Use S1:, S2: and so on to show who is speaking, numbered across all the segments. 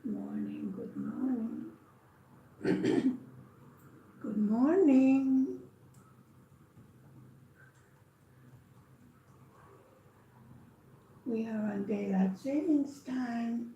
S1: Morning, good morning. Good morning. We are on daylight savings time.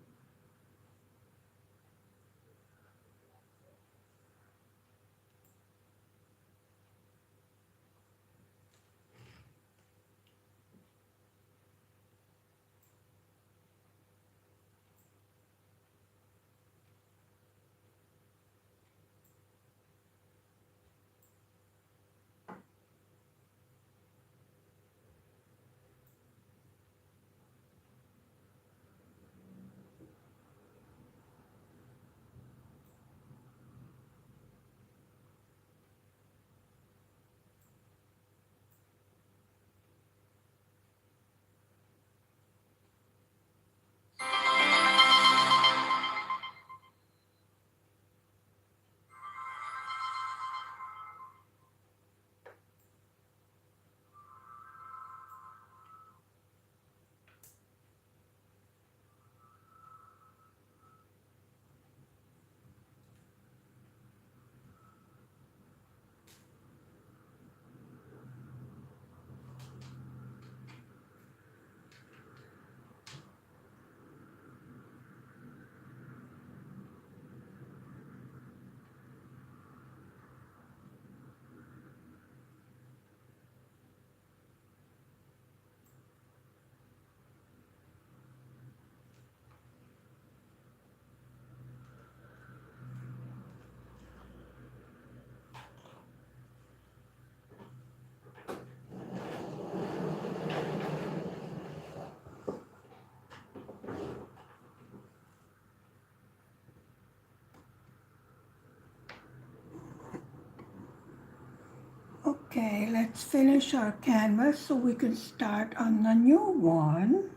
S1: Okay, let's finish our canvas so we can start on the new one.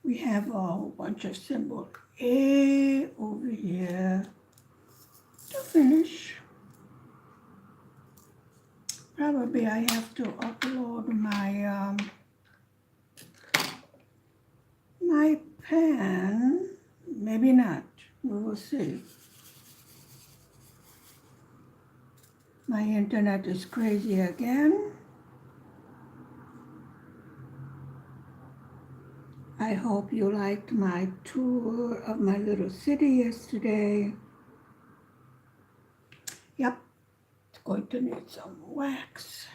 S1: We have a whole bunch of symbols. A over here to finish. Probably I have to upload my pen. Maybe not. We will see. My internet is crazy again. I hope you liked my tour of my little city yesterday. Yep, it's going to need some wax.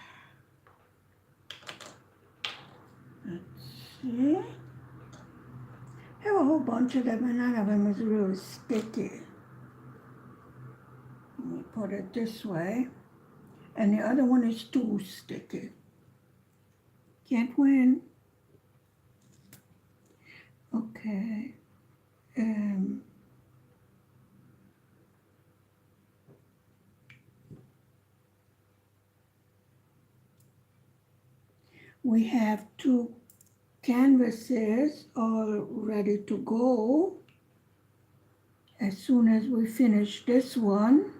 S1: Let's see. I have a whole bunch of them and none of them is really sticky. Let me put it this way. And the other one is too sticky. Can't win. Okay. We have two canvases all ready to go. As soon as we finish this one,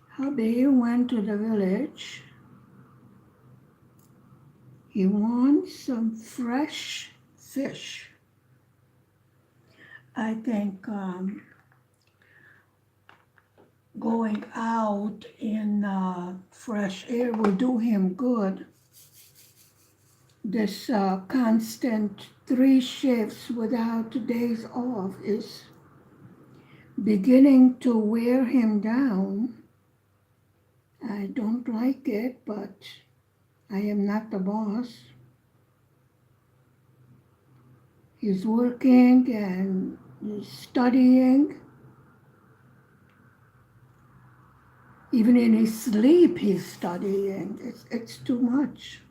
S1: hubby went to the village. He wants some fresh fish. I think going out in fresh air will do him good. This constant 3 shifts without days off is beginning to wear him down. I don't like it, but I am not the boss. He's working and he's studying. Even in his sleep, he's studying. It's too much.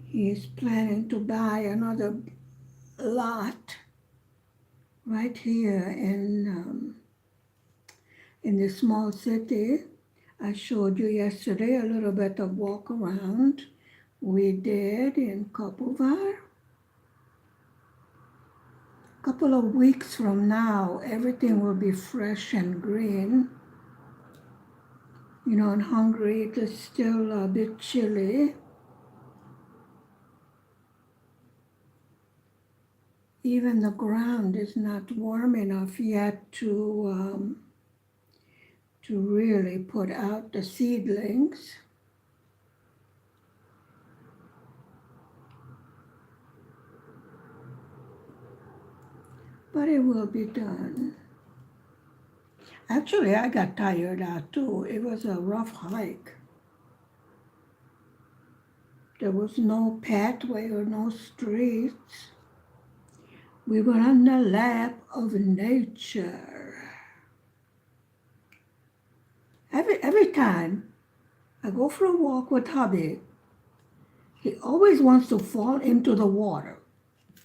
S1: He is planning to buy another lot right here in the small city. I showed you yesterday a little bit of walk around we did in Kopovar. couple of weeks from now, everything will be fresh and green. You know, in Hungary, it is still a bit chilly. Even the ground is not warm enough yet to really put out the seedlings. But it will be done. Actually, I got tired out too. It was a rough hike. There was no pathway or no streets. We were on the lap of nature. Every time I go for a walk with hubby, he always wants to fall into the water,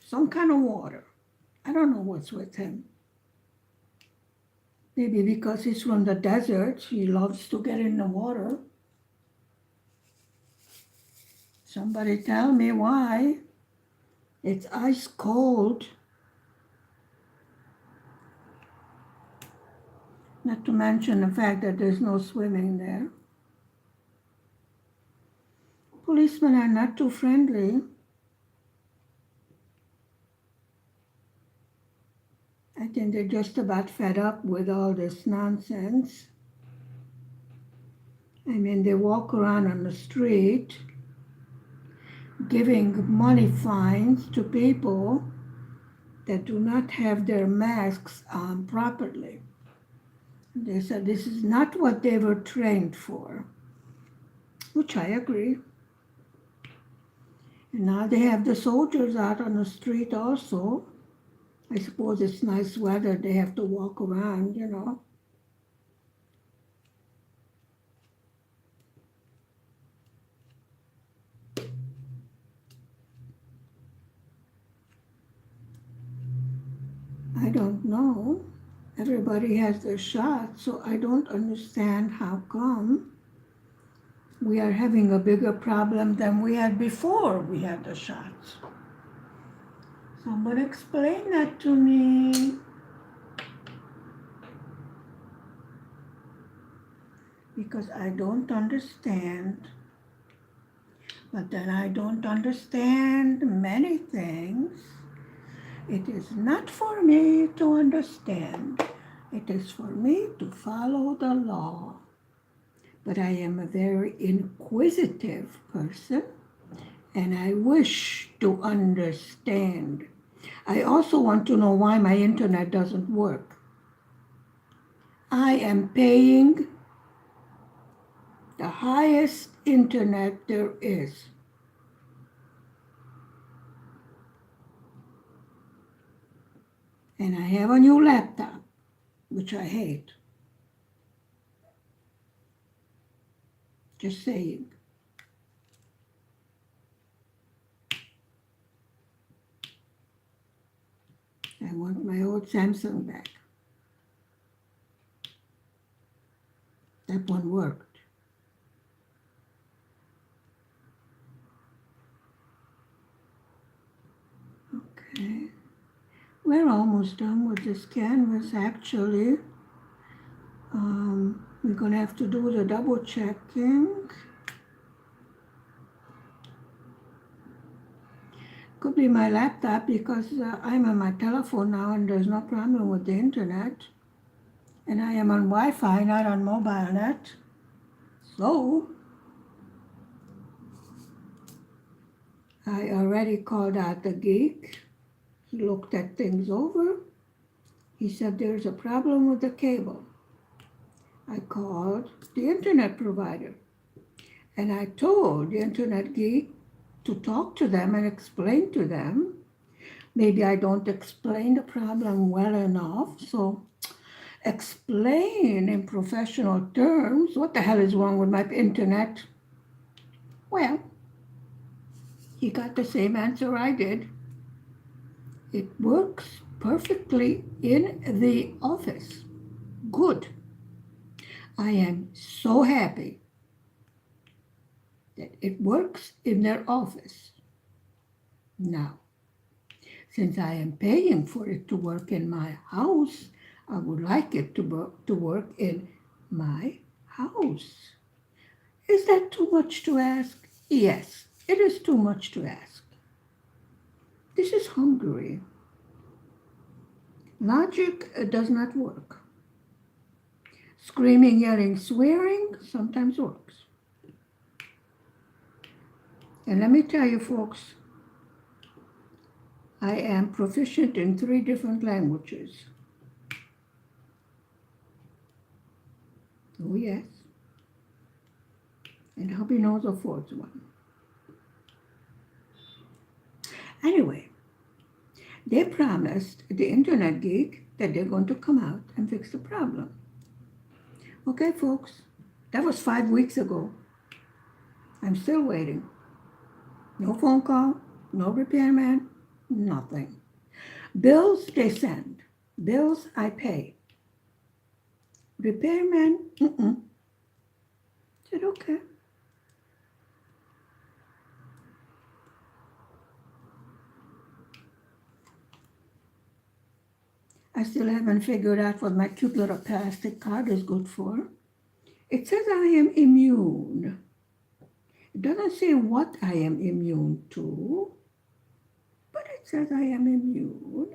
S1: some kind of water. I don't know what's with him. Maybe because he's from the desert, he loves to get in the water. Somebody tell me why. It's ice cold. Not to mention the fact that there's no swimming there. Policemen are not too friendly. I think they're just about fed up with all this nonsense. I mean, they walk around on the street giving money fines to people that do not have their masks on properly. They said this is not what they were trained for, which I agree. And now they have the soldiers out on the street also. I suppose it's nice weather, they have to walk around, you know. I don't know. Everybody has their shot, so I don't understand how come we are having a bigger problem than we had before we had the shots. Somebody explain that to me. Because I don't understand. But then I don't understand many things. It is not for me to understand. It is for me to follow the law. But I am a very inquisitive person, and I wish to understand. I also want to know why my internet doesn't work. I am paying the highest internet there is. And I have a new laptop, which I hate. Just saying. I want my old Samsung back. That one worked. Okay. We're almost done with this canvas, actually. We're going to have to do the double checking. Could be my laptop because I'm on my telephone now and there's no problem with the internet. And I am on Wi-Fi, not on mobile net. So, I already called out the geek. He looked at things over. He said there's a problem with the cable. I called the internet provider and I told the internet geek to talk to them and explain to them. Maybe I don't explain the problem well enough, so explain in professional terms what the hell is wrong with my internet. Well, he got the same answer I did. It works perfectly in the office. Good. I am so happy that it works in their office. Now, Since I am paying for it to work in my house, I would like it to work in my house. Is that too much to ask? Yes, it is too much to ask. This is Hungary. Logic does not work. Screaming, yelling, swearing sometimes works. And let me tell you, folks, I am proficient in 3 different languages. Oh, yes. And hubby knows a 4th one. Anyway, they promised the internet geek that they're going to come out and fix the problem. Okay, folks, that was 5 weeks ago. I'm still waiting. No phone call, no repairman, nothing. Bills they send. Bills I pay. Repairman, said okay. I still haven't figured out what my cute little plastic card is good for. It says I am immune. It doesn't say what I am immune to, but it says I am immune.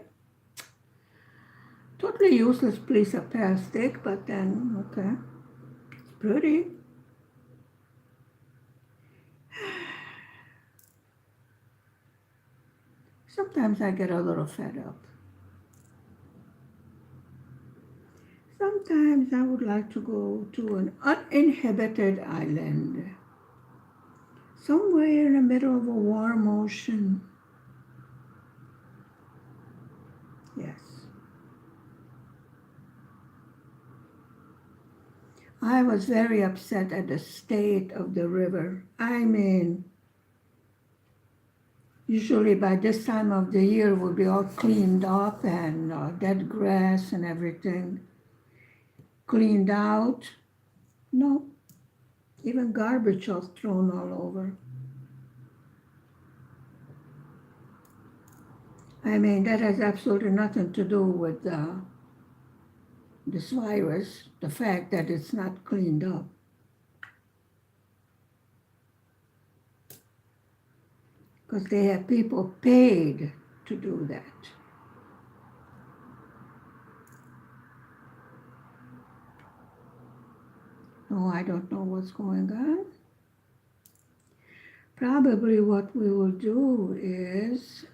S1: Totally useless piece of plastic, but then, okay, it's pretty. Sometimes I get a little fed up. Sometimes I would like to go to an uninhabited island, somewhere in the middle of a warm ocean. Yes. I was very upset at the state of the river. I mean, usually by this time of the year it would be all cleaned up and dead grass and everything cleaned out. No, even garbage was thrown all over. I mean, that has absolutely nothing to do with this virus, the fact that it's not cleaned up. Because they have people paid to do that. No, I don't know what's going on. Probably what we will do is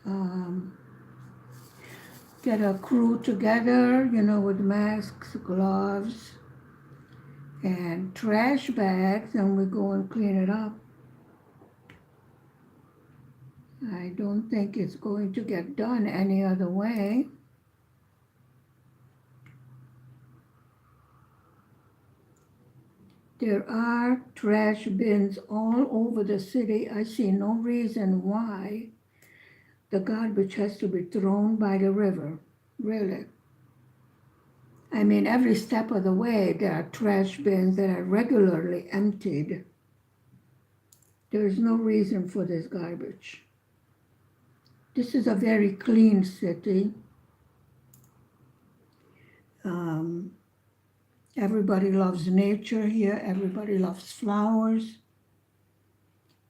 S1: get a crew together, with masks, gloves, and trash bags, and we go and clean it up. I don't think it's going to get done any other way. There are trash bins all over the city. I see no reason why the garbage has to be thrown by the river, really. I mean, every step of the way, there are trash bins that are regularly emptied. There is no reason for this garbage. This is a very clean city. Everybody loves nature here. Everybody loves flowers.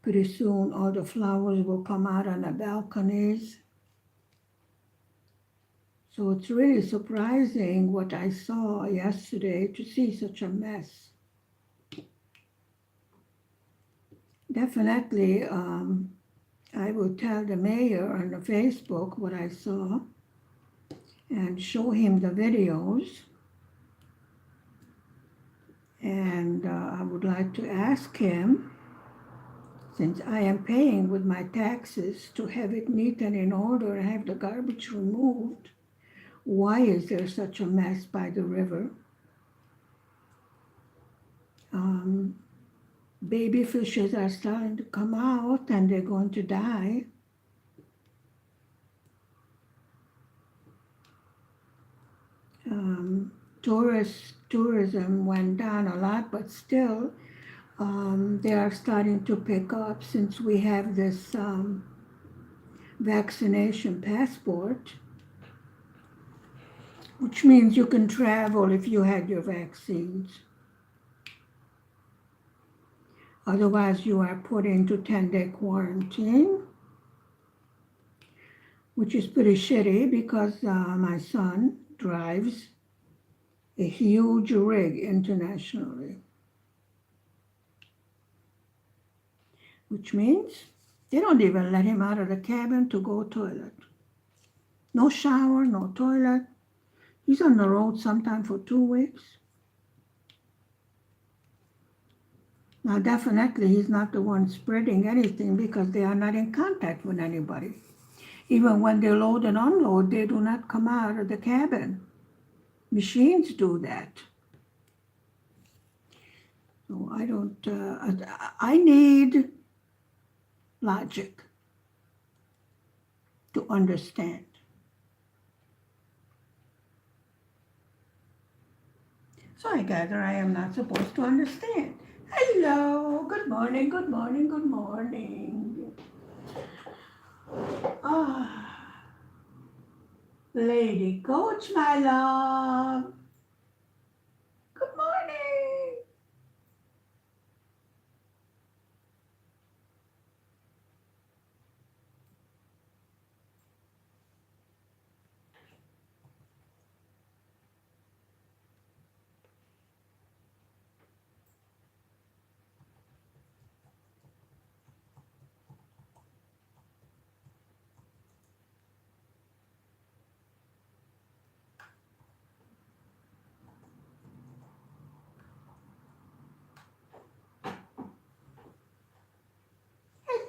S1: Pretty soon, all the flowers will come out on the balconies. So it's really surprising what I saw yesterday to see such a mess. Definitely, I will tell the mayor on the Facebook what I saw and show him the videos. And I would like to ask him, since I am paying with my taxes to have it neat and in order and have the garbage removed, why is there such a mess by the river? Baby fishes are starting to come out and they're going to die. Tourism went down a lot, but still they are starting to pick up since we have this vaccination passport, which means you can travel if you had your vaccines. Otherwise, you are put into 10-day quarantine, which is pretty shitty because my son drives a huge rig internationally, which means they don't even let him out of the cabin to go toilet. No shower, no toilet. He's on the road sometime for 2 weeks. Now, definitely, he's not the one spreading anything because they are not in contact with anybody. Even when they load and unload, they do not come out of the cabin. Machines do that. So I don't, I need logic to understand. So I gather I am not supposed to understand. Hello, good morning, good morning, good morning. Ah, Lady Coach, my love. Good morning.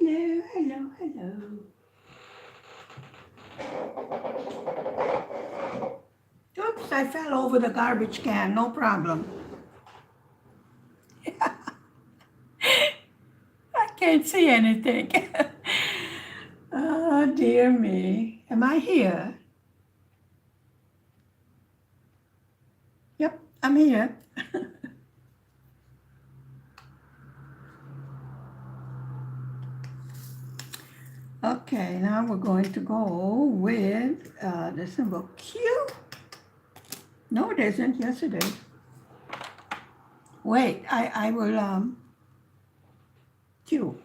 S1: Hello, hello, hello. Oops, I fell over the garbage can, no problem. I can't see anything. Oh, dear me. Am I here? Yep, I'm here. Okay, now we're going to go with the symbol Q. No, it isn't. Yes, it is. Wait, I will, Q.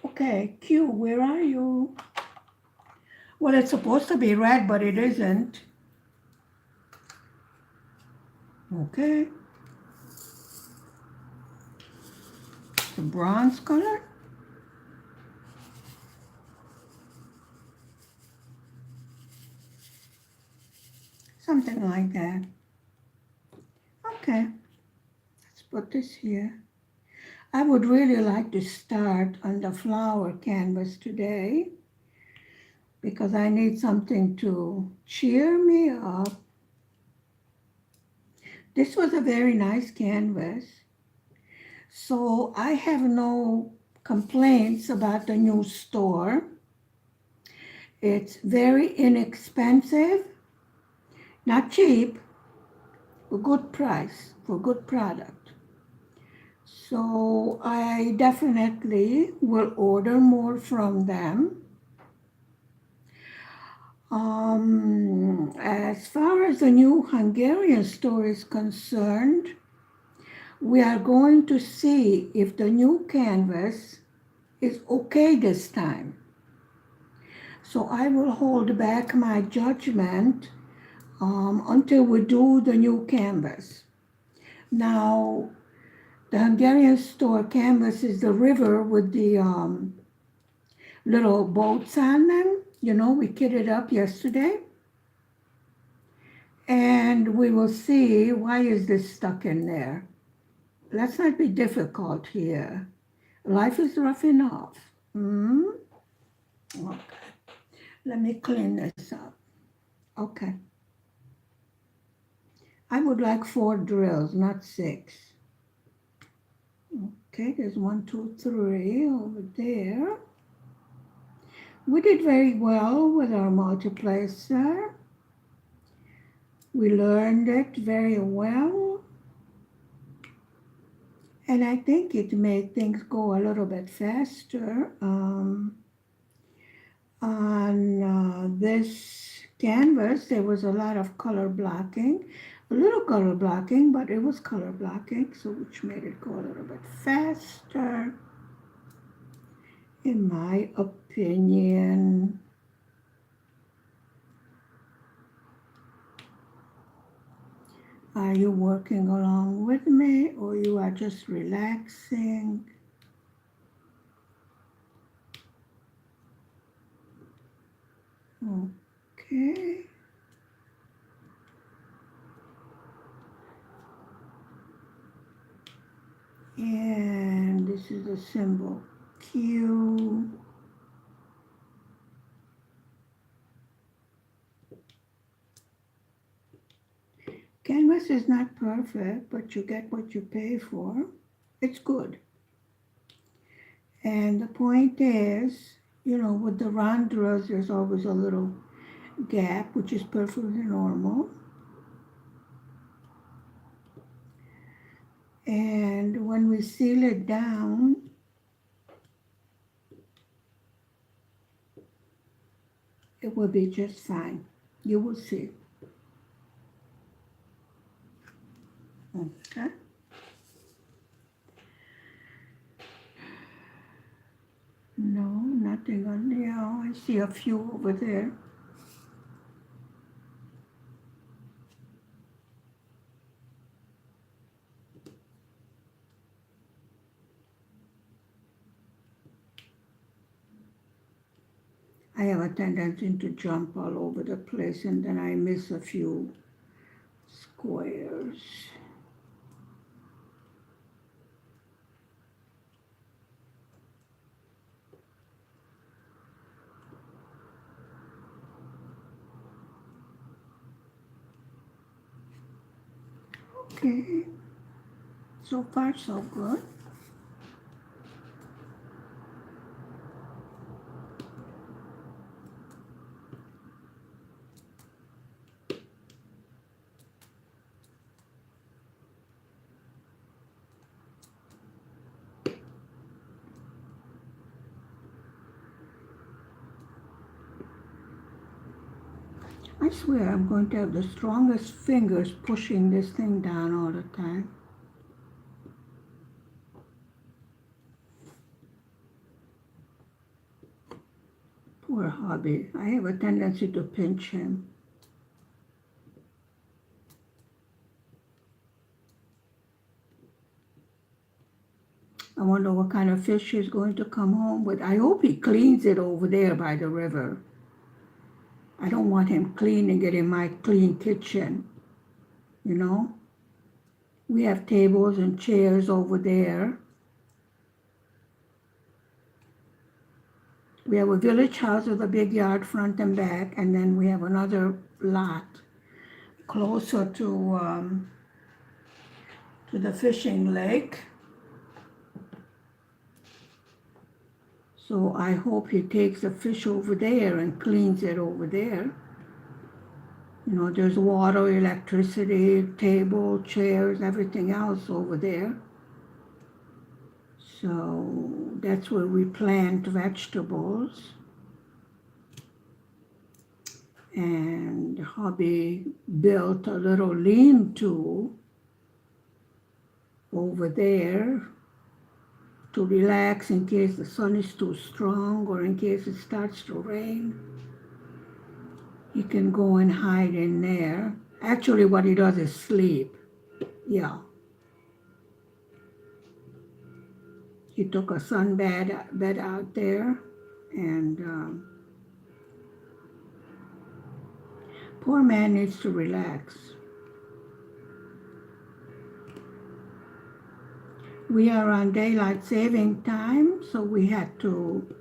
S1: Okay, Q, where are you? Well, it's supposed to be red, but it isn't. Okay. It's a bronze color. Something like that. Okay, let's put this here. I would really like to start on the flower canvas today because I need something to cheer me up. This was a very nice canvas, so I have no complaints about the new store. It's very inexpensive, not cheap, a good price for good product. So I definitely will order more from them. As far as the new Hungarian store is concerned, we are going to see if the new canvas is okay this time. So I will hold back my judgment until we do the new canvas. Now, the Hungarian store canvas is the river with the little boats on them. You know, we kitted up yesterday. And we will see, why is this stuck in there? Let's not be difficult here. Life is rough enough. Okay. Let me clean this up. Okay. I would like 4 drills, not 6. Okay, there's 1, 2, 3 over there. We did very well with our multiplier. We learned it very well. And I think it made things go a little bit faster. On this canvas, there was a lot of color blocking, a little color blocking, but it was color blocking, so which made it go a little bit faster, in my opinion. Are you working along with me, or you are just relaxing? Okay. And this is the symbol Q. Canvas is not perfect, but you get what you pay for. It's good. And the point is, with the rondrals, there's always a little gap, which is perfectly normal. And when we seal it down, it will be just fine. You will see. Okay. No, nothing on there. Oh, I see a few over there. I have a tendency to jump all over the place, and then I miss a few squares. Okay, so far so good. I swear I'm going to have the strongest fingers pushing this thing down all the time. Poor hubby. I have a tendency to pinch him. I wonder what kind of fish he's going to come home with. I hope he cleans it over there by the river. I don't want him cleaning it in my clean kitchen, you know? We have tables and chairs over there. We have a village house with a big yard front and back, and then we have another lot closer to the fishing lake. So I hope he takes the fish over there and cleans it over there. There's water, electricity, table, chairs, everything else over there. So that's where we plant vegetables. And hubby built a little lean-to over there to relax in case the sun is too strong or in case it starts to rain. He can go and hide in there. Actually, what he does is sleep. Yeah. He took a bed out there, and poor man needs to relax. We are on daylight saving time, so we had to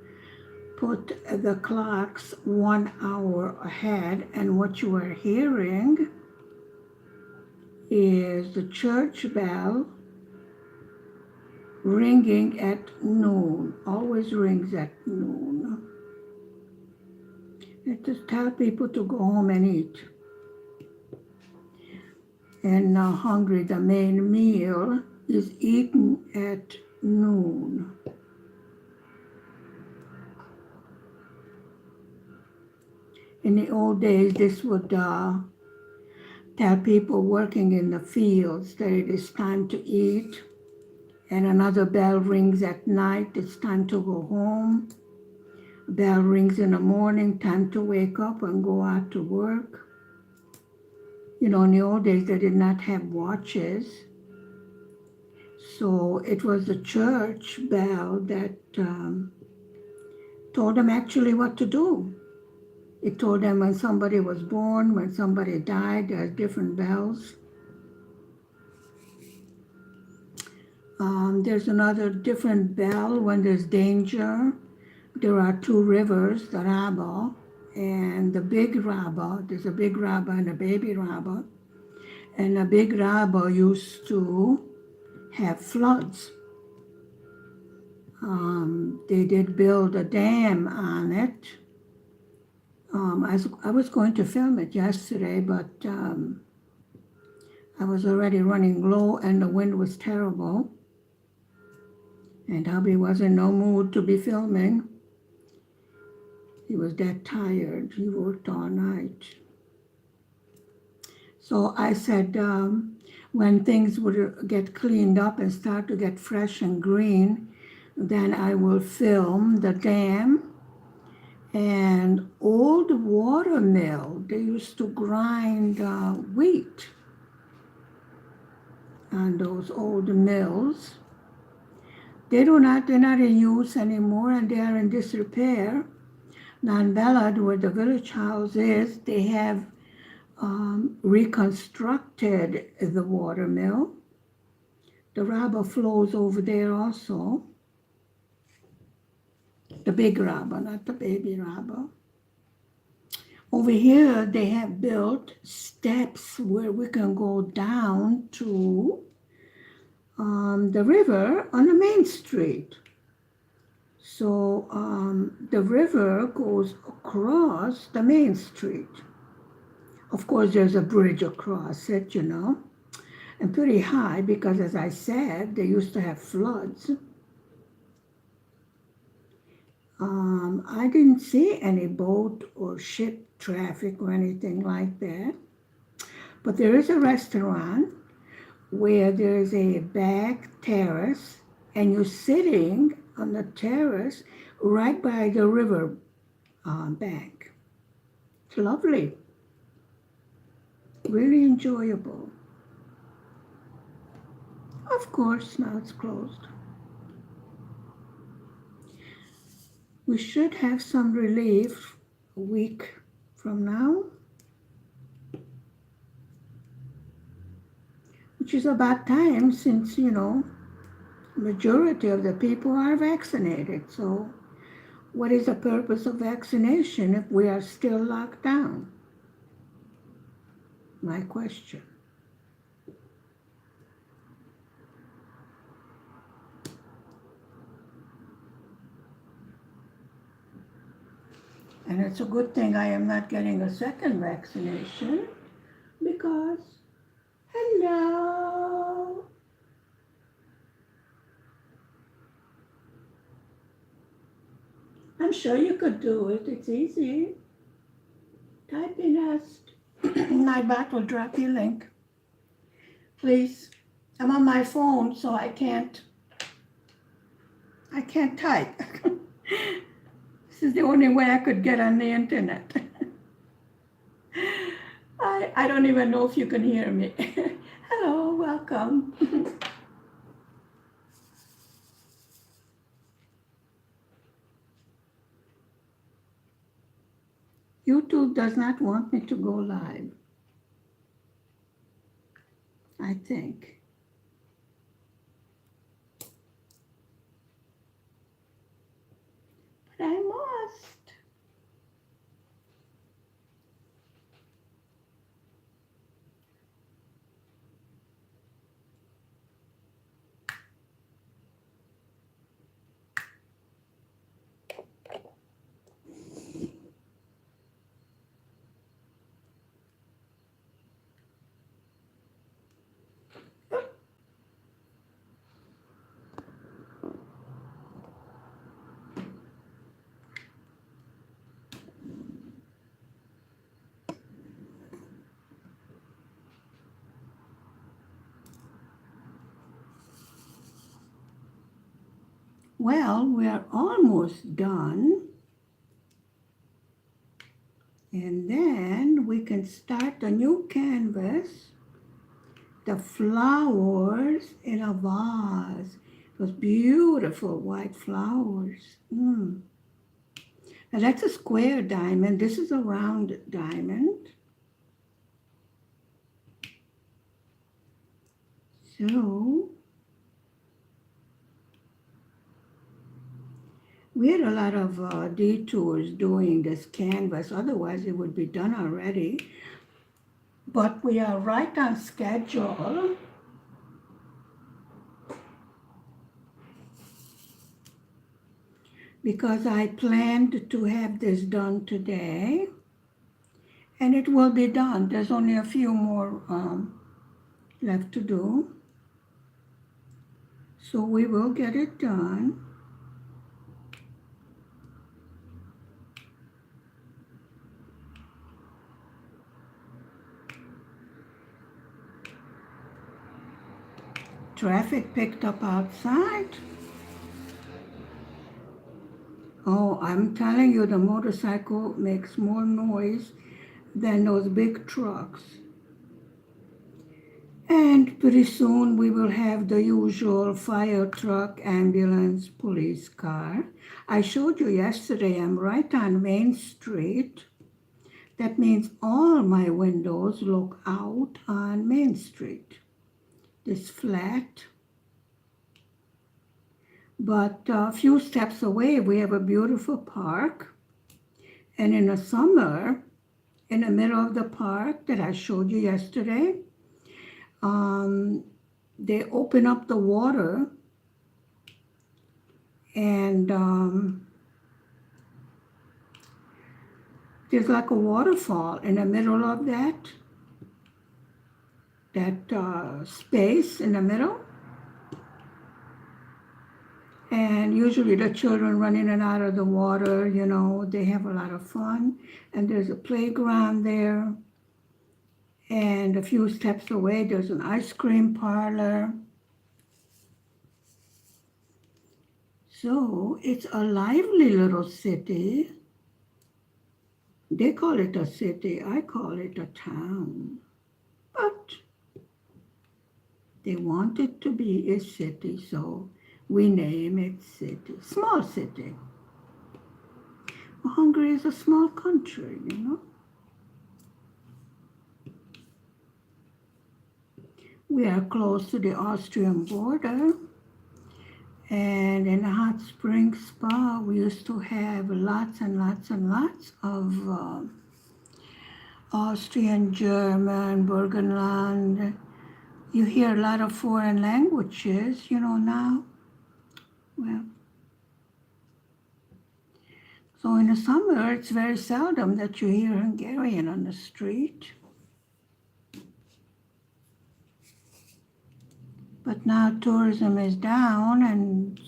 S1: put the clocks 1 hour ahead, and what you are hearing is the church bell ringing at noon. Always rings at noon. It just tell people to go home and eat. And now hungry, the main meal is eaten days this would tell people working in the fields that it is time to eat, and another bell rings at night, it's time to go home. A bell rings in the morning, time to wake up and go out to work. You know, in the old days they did not have watches, so it was the church bell that told them actually what to do. It told them when somebody was born, when somebody died, there's different bells. There's another different bell when there's danger. There are two rivers, the Raba and the big Raba. There's a big Raba and a baby Raba. And the big Raba used to have floods. They did build a dam on it. I was going to film it yesterday, but I was already running low and the wind was terrible. And hubby was in no mood to be filming. He was that tired. He worked all night. So I said, when things would get cleaned up and start to get fresh and green, then I will film the dam. And old water mill, they used to grind wheat on those old mills. They're not in use anymore, and they are in disrepair. Now in Ballard, where the village house is, they have reconstructed the water mill. The Raba flows over there also. The big Raba, not the baby Raba. Over here, they have built steps where we can go down to the river on the main street. So the river goes across the main street. Of course, there's a bridge across it, you know, and pretty high because, as I said, they used to have floods. I didn't see any boat or ship traffic or anything like that. But there is a restaurant where there's a back terrace and you're sitting on the terrace right by the river bank. It's lovely. Really enjoyable. Of course, now it's closed. We should have some relief a week from now, which is about time since, you know, majority of the people are vaccinated. So what is the purpose of vaccination if we are still locked down? My question. And it's a good thing I am not getting a second vaccination because, hello. I'm sure you could do it. It's easy. Type in Nest. Nightbot will drop you a link. Please. I'm on my phone, so I can't type. This is the only way I could get on the internet. I don't even know if you can hear me. Hello, welcome. YouTube does not want me to go live, I think. But I must. Well, we're almost done. And then we can start a new canvas. The flowers in a vase. Those beautiful white flowers. Now that's a square diamond. This is a round diamond. So we had a lot of detours doing this canvas. Otherwise, it would be done already. But we are right on schedule. Because I planned to have this done today. And it will be done. There's only a few more left to do. So we will get it done. Traffic picked up outside. Oh, I'm telling you, the motorcycle makes more noise than those big trucks. And pretty soon we will have the usual fire truck, ambulance, police car. I showed you yesterday, I'm right on Main Street. That means all my windows look out on Main Street. This flat. But a few steps away, we have a beautiful park. And in the summer, in the middle of the park that I showed you yesterday, they open up the water and there's like a waterfall in the middle of that space in the middle. And usually the children run in and out of the water, you know, they have a lot of fun. And there's a playground there. And a few steps away, there's an ice cream parlor. So it's a lively little city. They call it a city, I call it a town. But they want it to be a city, so we name it city. Small city. Well, Hungary is a small country, you know. We are close to the Austrian border. And in the hot spring spa, we used to have lots and lots and lots of Austrian, German, Burgenland. You hear a lot of foreign languages, you know, now. Well, so in the summer, it's very seldom that you hear Hungarian on the street. But now tourism is down, and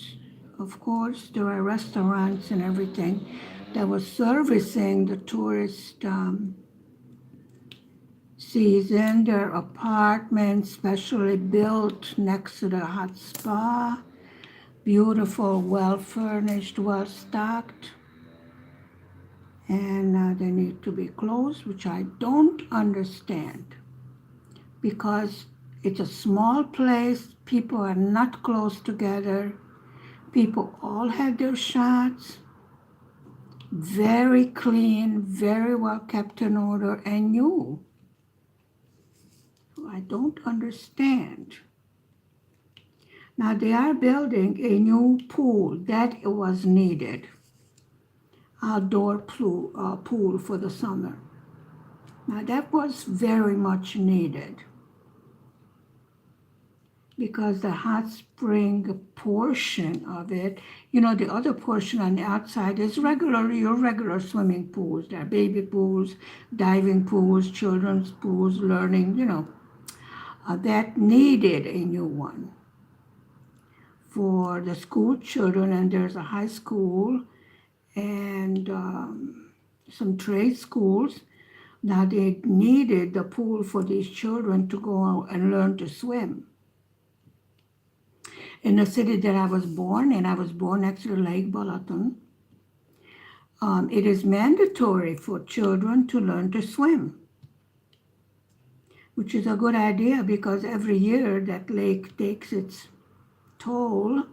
S1: of course there are restaurants and everything that was servicing the tourist season. There are apartments specially built next to the hot spa, beautiful, well-furnished, well-stocked, and they need to be closed, which I don't understand, because it's a small place, people are not close together, people all had their shots, very clean, very well kept in order, and new. I don't understand. Now they are building a new pool that was needed, outdoor pool for the summer. Now that was very much needed, because the hot spring portion of it, you know, the other portion on the outside is your regular swimming pools. There are baby pools, diving pools, children's pools, learning, you know. That needed a new one for the school children, and there's a high school and some trade schools. Now they needed the pool for these children to go out and learn to swim. In the city that I was born in, I was born next to Lake Bulaton. It is mandatory for children to learn to swim, which is a good idea because every year that lake takes its toll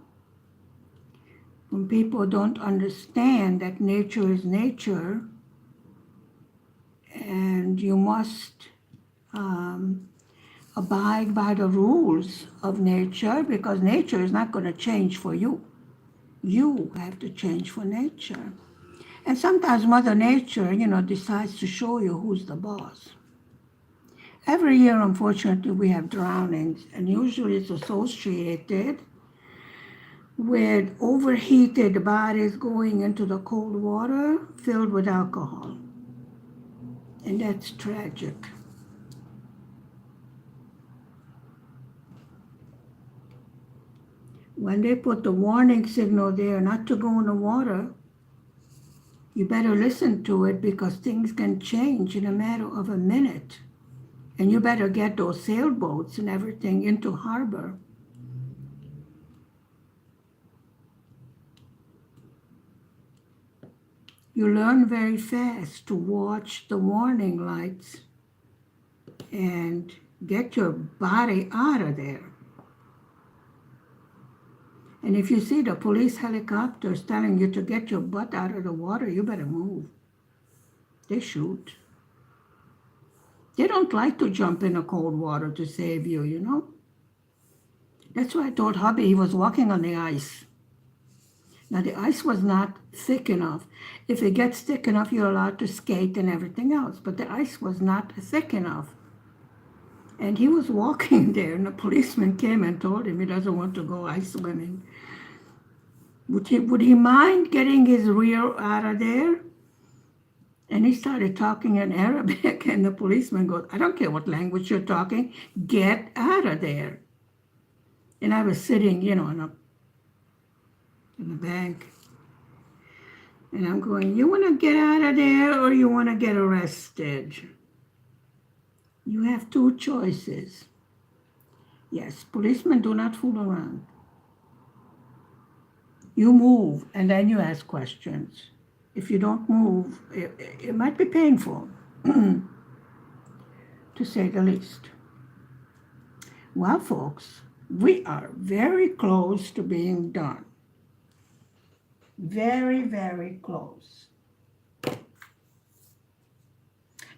S1: when people don't understand that nature is nature and you must abide by the rules of nature because nature is not going to change for you. You have to change for nature. And sometimes Mother Nature, decides to show you who's the boss. Every year, unfortunately, we have drownings, and usually it's associated with overheated bodies going into the cold water filled with alcohol. And that's tragic. When they put the warning signal there not to go in the water, you better listen to it because things can change in a matter of a minute. And you better get those sailboats and everything into harbor. You learn very fast to watch the warning lights and get your body out of there. And if you see the police helicopters telling you to get your butt out of the water, you better move. They shoot. They don't like to jump in the cold water to save you. That's why I told hubby he was walking on the ice. Now, the ice was not thick enough. If it gets thick enough, you're allowed to skate and everything else. But the ice was not thick enough. And he was walking there, and the policeman came and told him he doesn't want to go ice swimming. Would he mind getting his rear out of there? And he started talking in Arabic, and the policeman goes, I don't care what language you're talking, get out of there. And I was sitting, in the bank. And I'm going, you want to get out of there or you want to get arrested? You have two choices. Yes, policemen do not fool around. You move and then you ask questions. If you don't move, it might be painful, to say the least. Well, folks, we are very close to being done. Very, very close.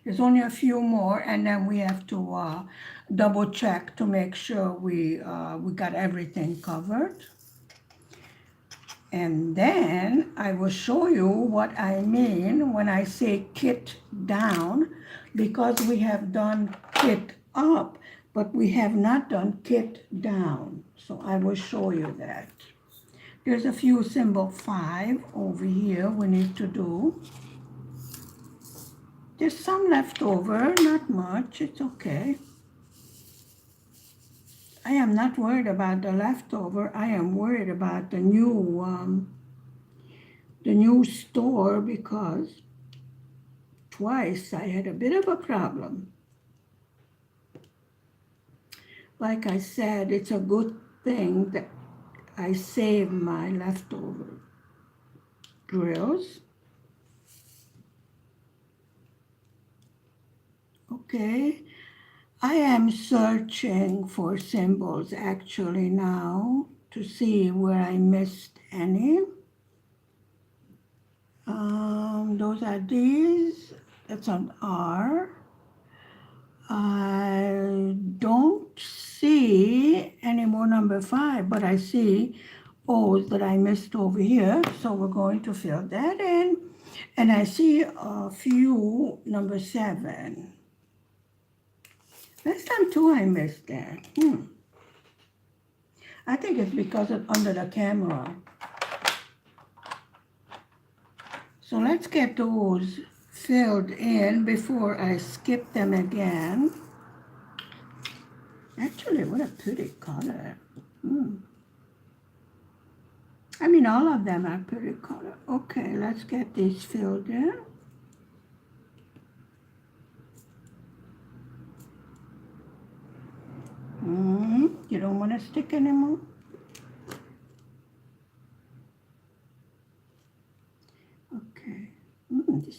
S1: There's only a few more, and then we have to double check to make sure we got everything covered. And then I will show you what I mean when I say kit down, because we have done kit up, but we have not done kit down. So I will show you that. There's a few symbol 5 over here we need to do. There's some left over, not much, it's okay. I am not worried about the leftover. I am worried about the new store because twice I had a bit of a problem. Like I said, it's a good thing that I saved my leftover drills. Okay, I am searching for symbols actually now to see where I missed any. Those are these. That's an R. I don't see any more number 5, but I see O's that I missed over here. So we're going to fill that in. And I see a few number 7. Last time too I missed that. I think it's because it's under the camera. So let's get those filled in before I skip them again. Actually, what a pretty color. I mean, all of them are pretty color. Okay, let's get these filled in. You don't want to stick anymore?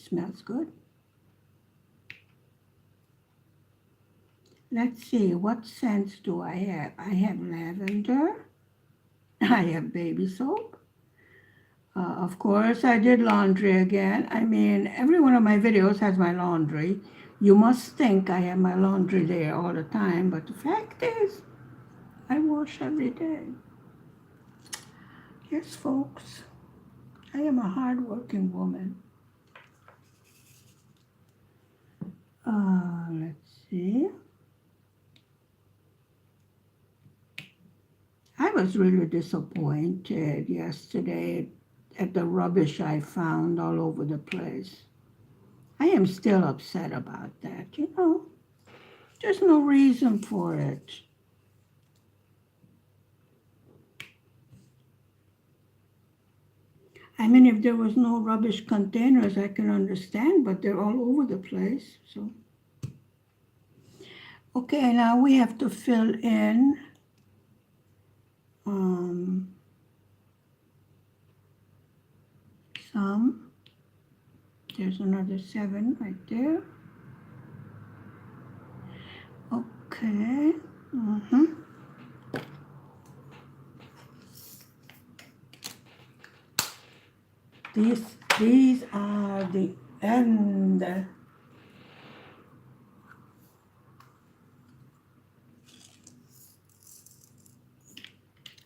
S1: smells good. Let's see, what scents do I have? I have lavender. I have baby soap. Of course, I did laundry again. I mean, every one of my videos has my laundry. You must think I have my laundry there all the time, but the fact is, I wash every day. Yes, folks, I am a hard-working woman. Let's see. I was really disappointed yesterday at the rubbish I found all over the place. I am still upset about that, you know. There's no reason for it. I mean, if there was no rubbish containers, I can understand, but they're all over the place, so. Okay, now we have to fill in some. There's another 7 right there. Okay. These are the end.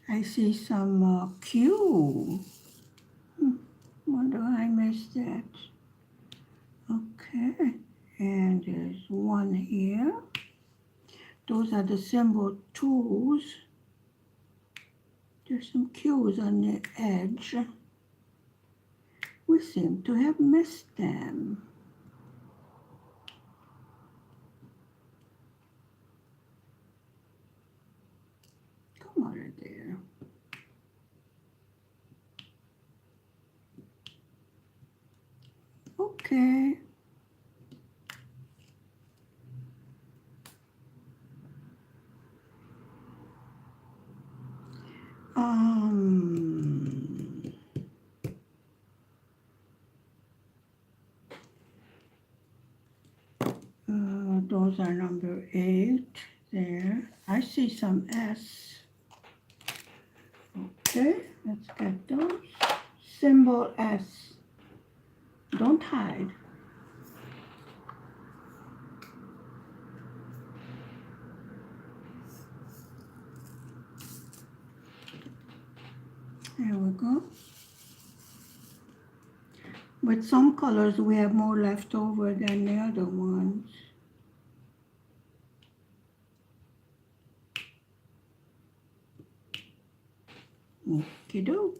S1: I see some Q. Wonder I missed that. Okay, and there's one here. Those are the symbol 2s. There's some Q's on the edge. We seem to have missed them. Come out of there. Okay. Those are number 8 there. I see some S. Okay, let's get those. Symbol S. Don't hide. There we go. With some colors, we have more left over than the other ones. Okie doke.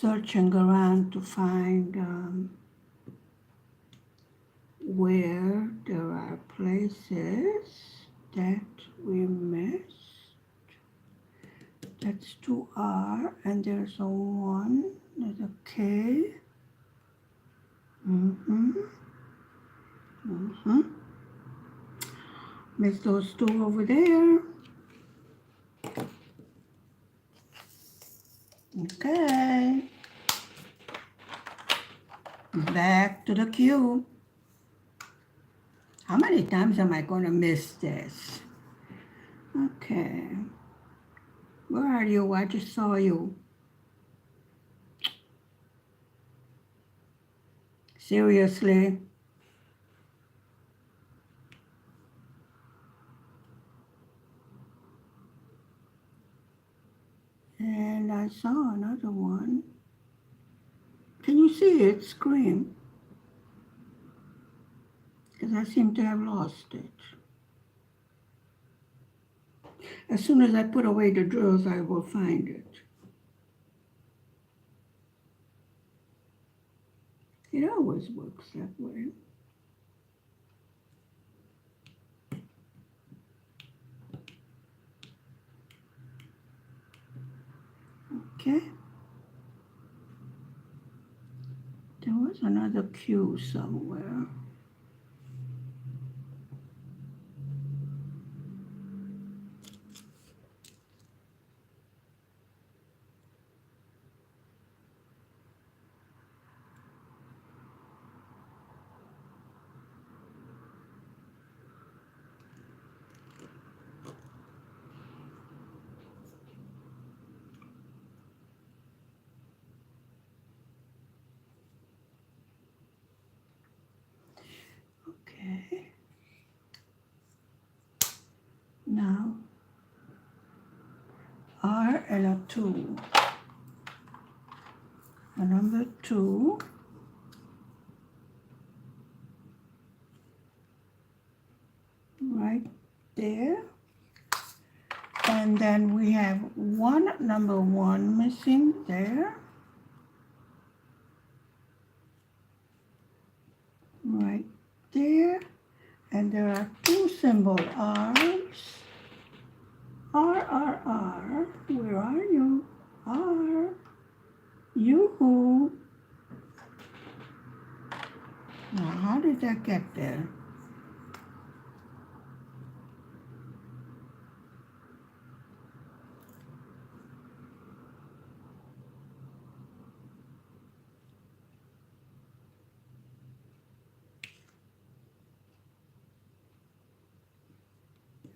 S1: Searching around to find where there are places that we missed. That's 2R, and there's a 1, there's a K. Miss those 2 over there. Okay. Back to the queue. How many times am I going to miss this? Okay. Where are you? I just saw you. Seriously? And I saw another one. Can you see it? Scream. Because I seem to have lost it. As soon as I put away the drills, I will find it. It always works that way. Okay. There was another Q somewhere. Okay. Now, R and a 2. A number 2. Right there. And then we have number 1 missing there. Right there. And there are 2 symbol R's. R. Where are you? R. You. Now, how did that get there?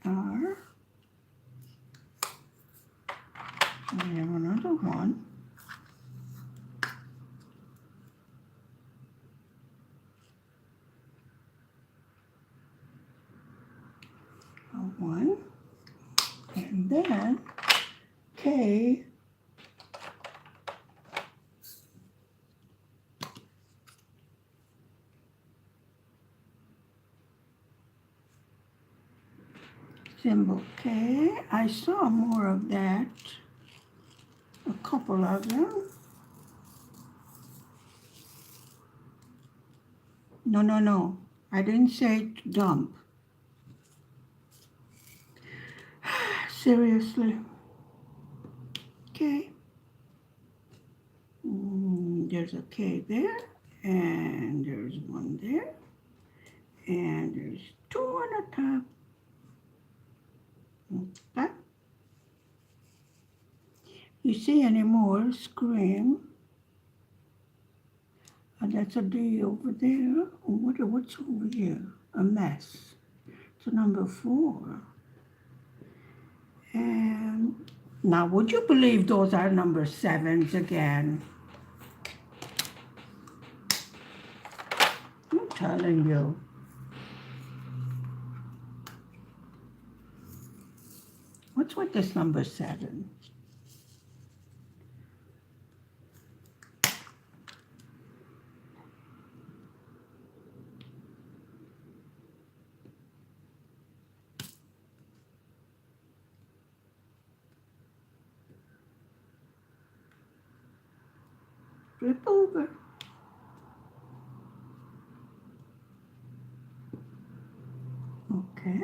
S1: R. We have another 1. A 1. And then K. Symbol K. I saw more of that. A couple of them. No. I didn't say dump. Seriously. Okay. There's a K there. And there's 1 there. And there's 2 on the top. Okay. You see any more? Scream. That's a D over there. What's over here? A mess. So number 4. And now, would you believe those are number 7s again? I'm telling you. What's with this number 7? Flip over. Okay.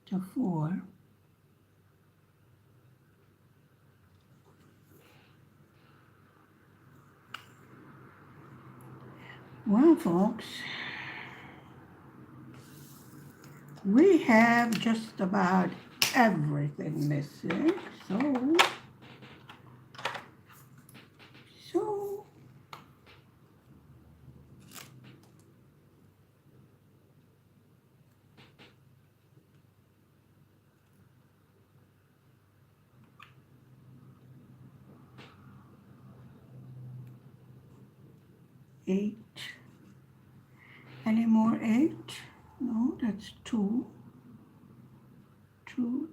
S1: To 4. Well, folks, we have just about everything missing. So 8. Any more 8? No, that's 2. 2.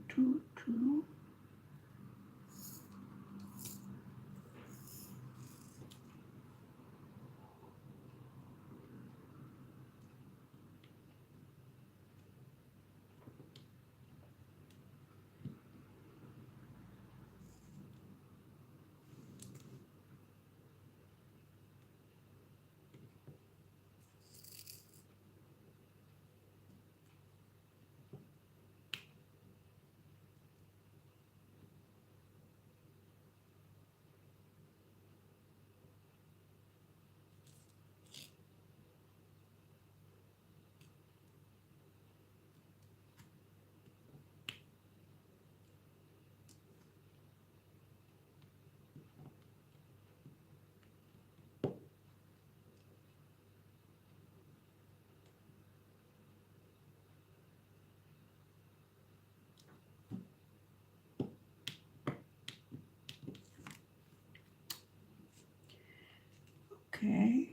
S1: Okay.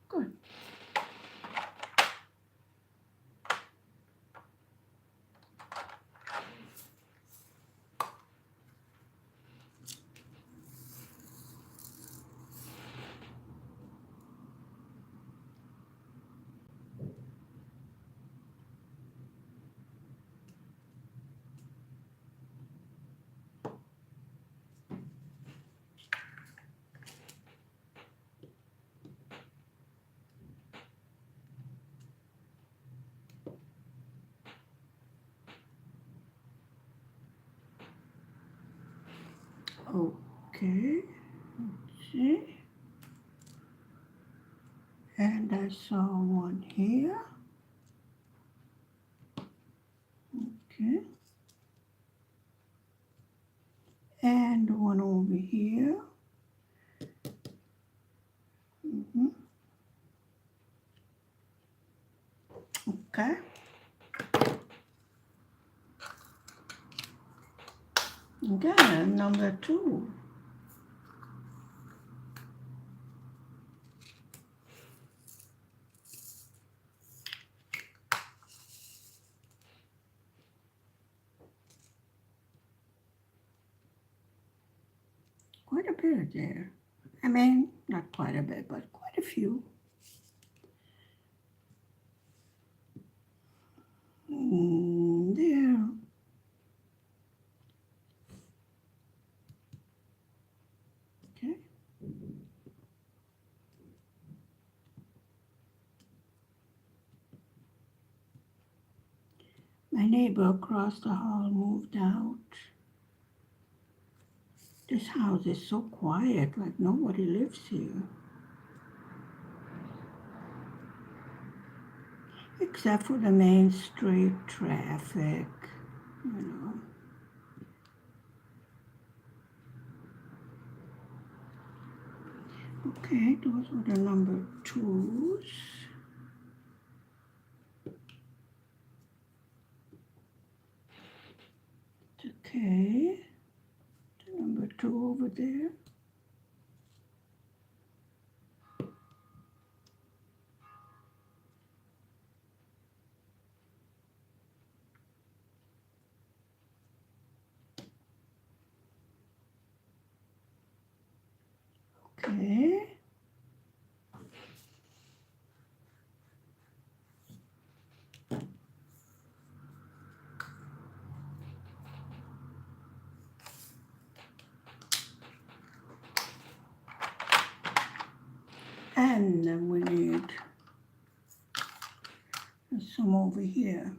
S1: Good. Okay. Let's see. And I saw one here. Okay. And one over here. Okay. Again, number 2. Quite a bit there. I mean, not quite a bit, but quite a few. There. Okay. My neighbor across the hall moved out. This house is so quiet, like nobody lives here. Except for the main street traffic, you know. Okay, those were the number 2s. Okay, the number 2 over there. Okay. And then we need some over here.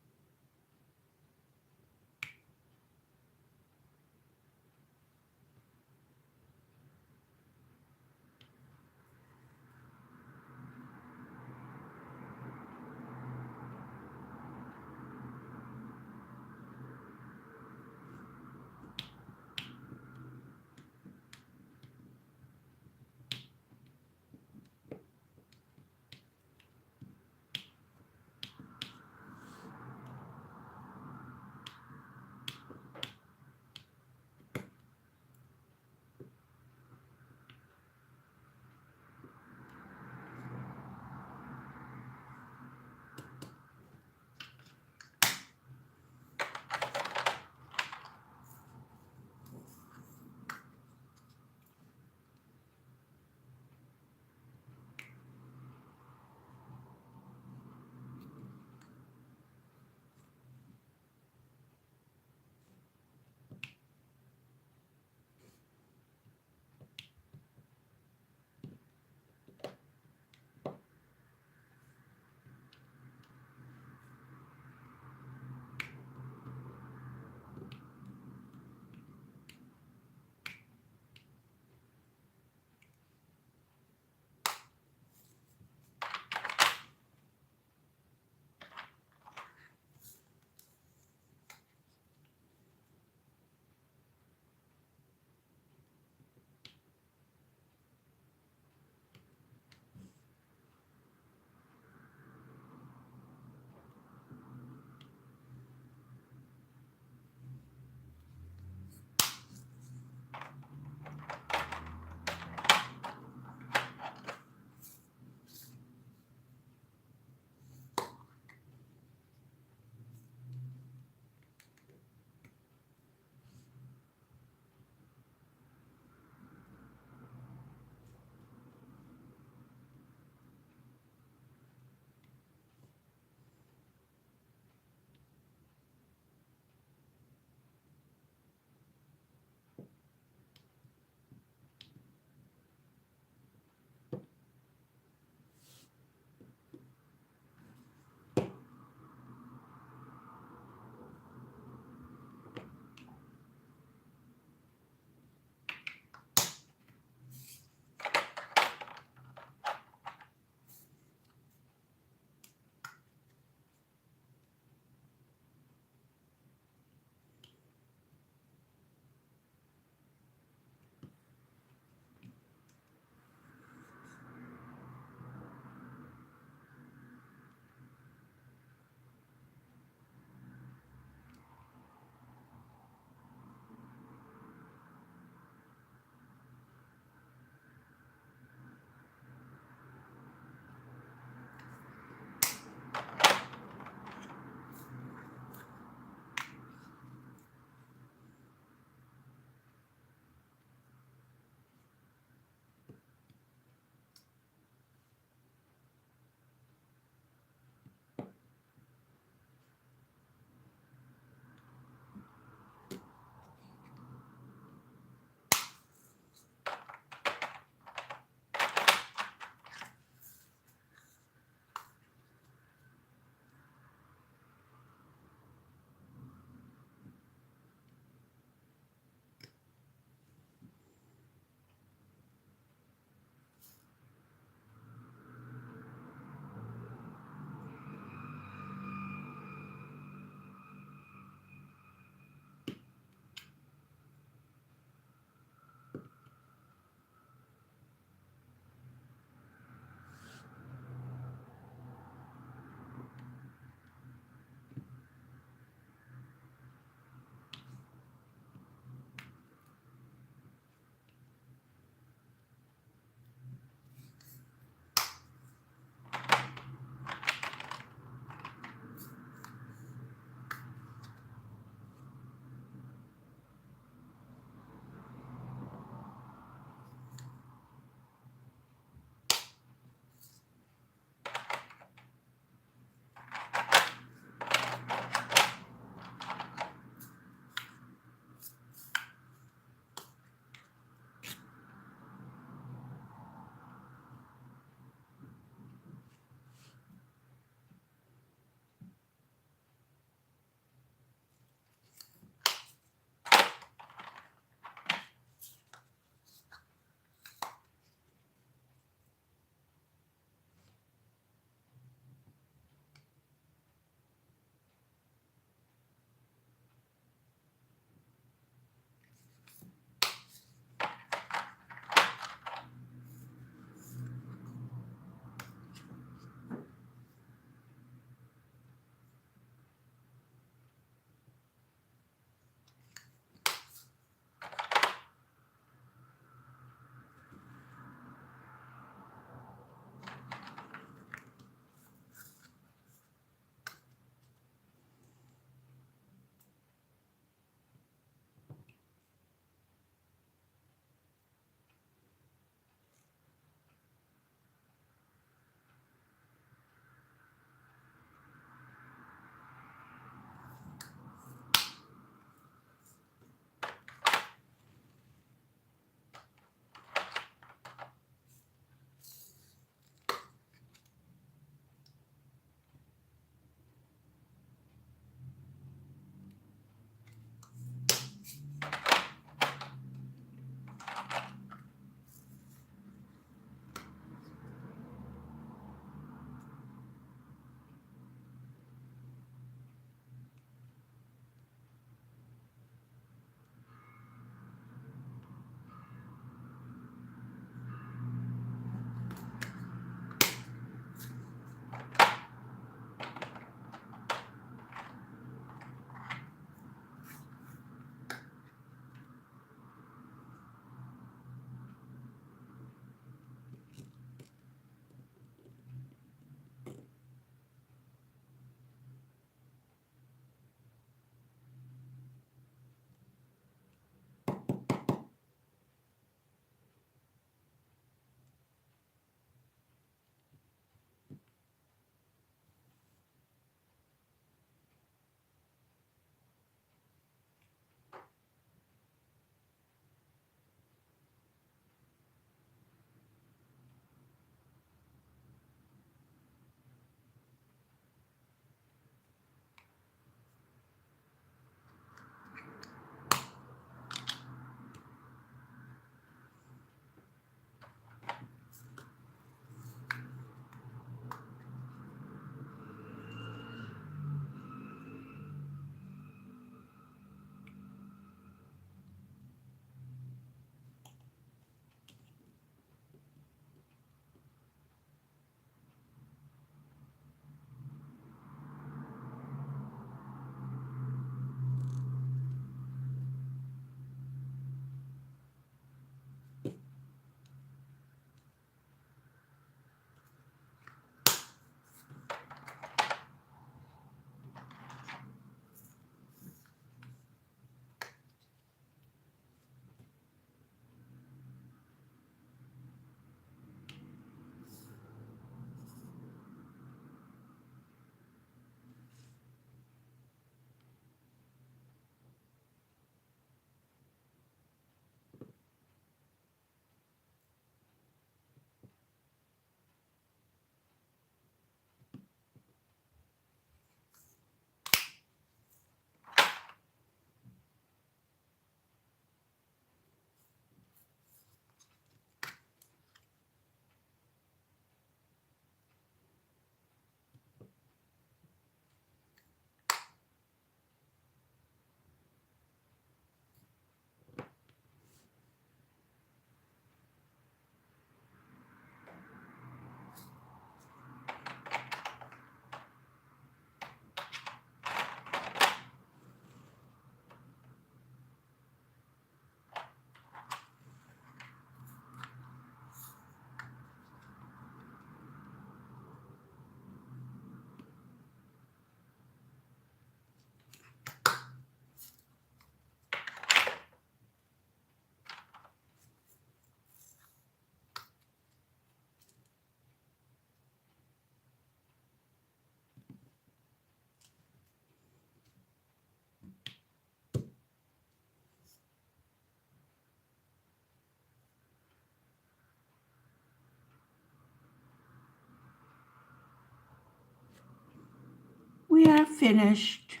S1: we are finished.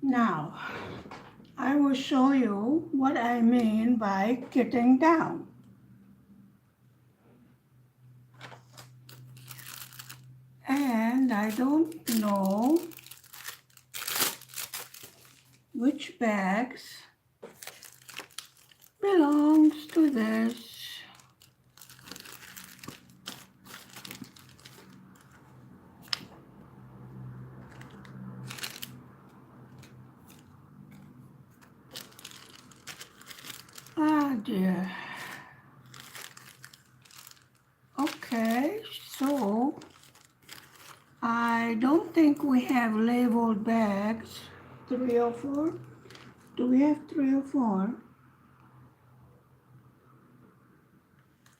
S1: Now, I will show you what I mean by kitting down. And I don't know which bags belongs to this. Ah dear. Okay, so I don't think we have labeled bags. 3 or 4? Do we have 3 or 4?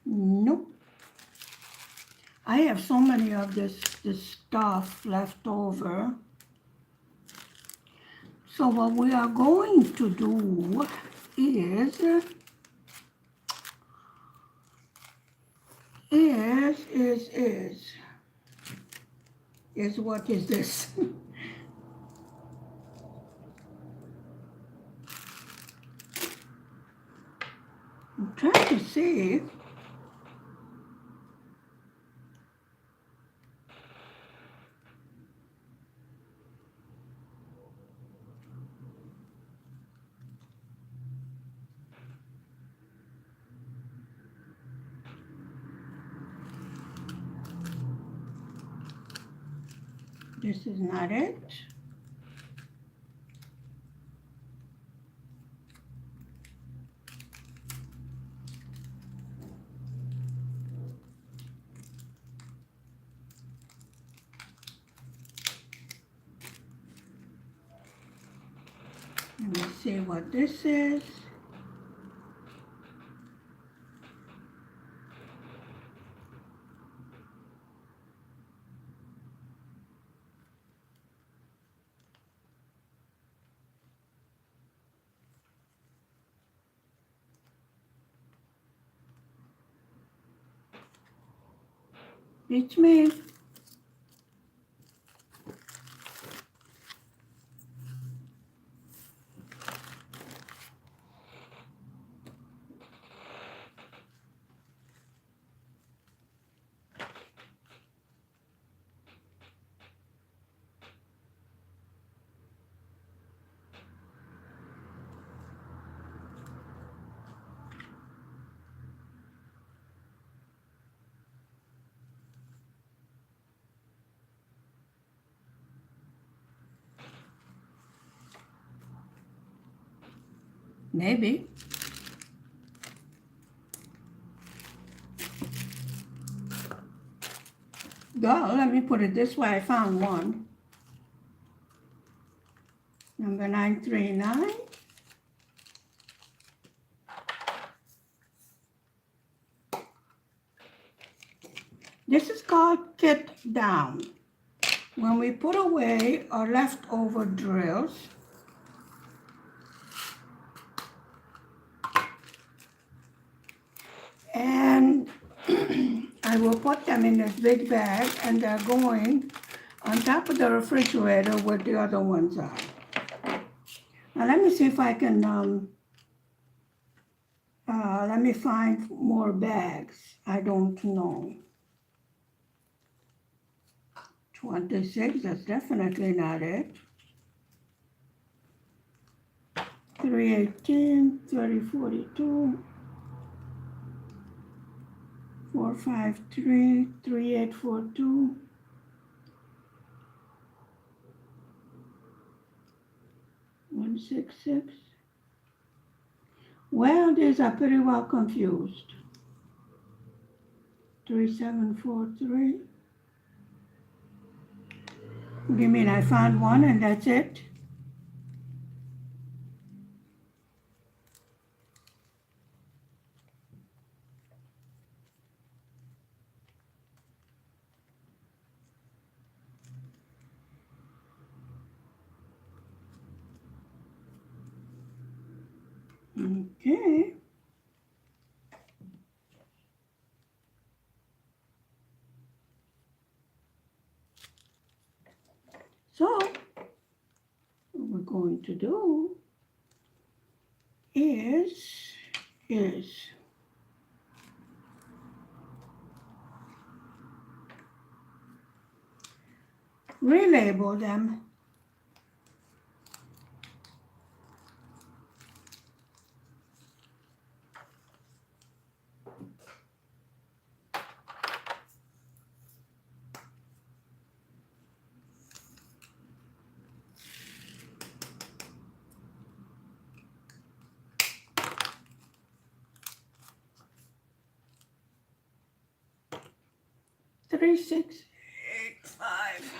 S1: Nope. I have so many of this stuff left over. So what we are going to do is what is this? I'm trying to see. This is not it. Let me see what this is. It's me. Maybe. Well, let me put it this way. I found one. Number 939. This is called kit down. When we put away our leftover drills, and I will put them in this big bag, and they're going on top of the refrigerator where the other ones are. Now let me see if I can, let me find more bags. I don't know. 26, that's definitely not it. 318, 3042, 453, 3842. 166. Well, these are pretty well confused. 3743. What do you mean? I found one and that's it? Okay. So, what we're going to do is relabel them. Three, 6, 8, 5.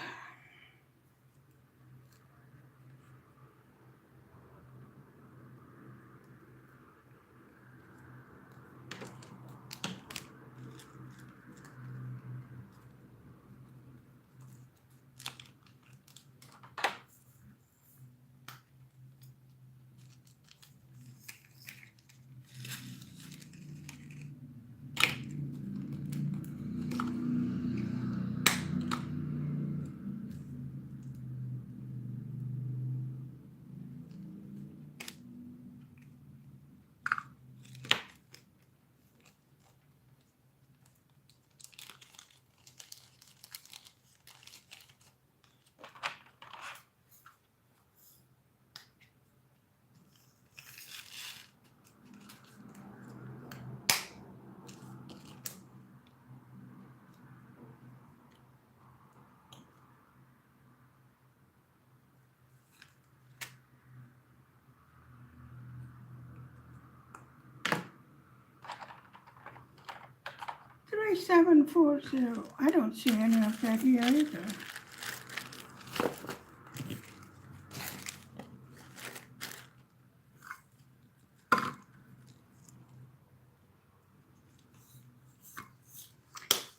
S1: Three, 7, 4, 0. I don't see any of that here either.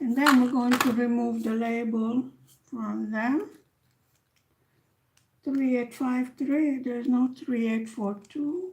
S1: And then we're going to remove the label from them. 3853, there's no 3842.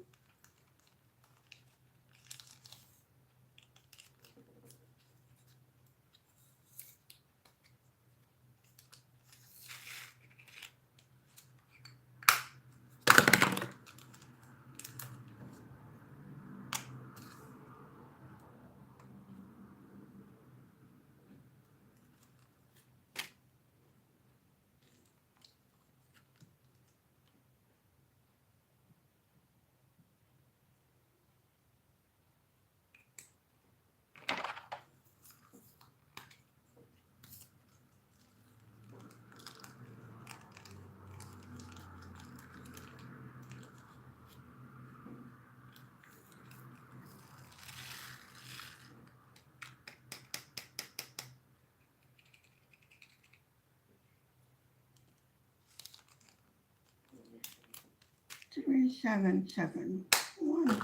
S1: Three, 7, 7, 1.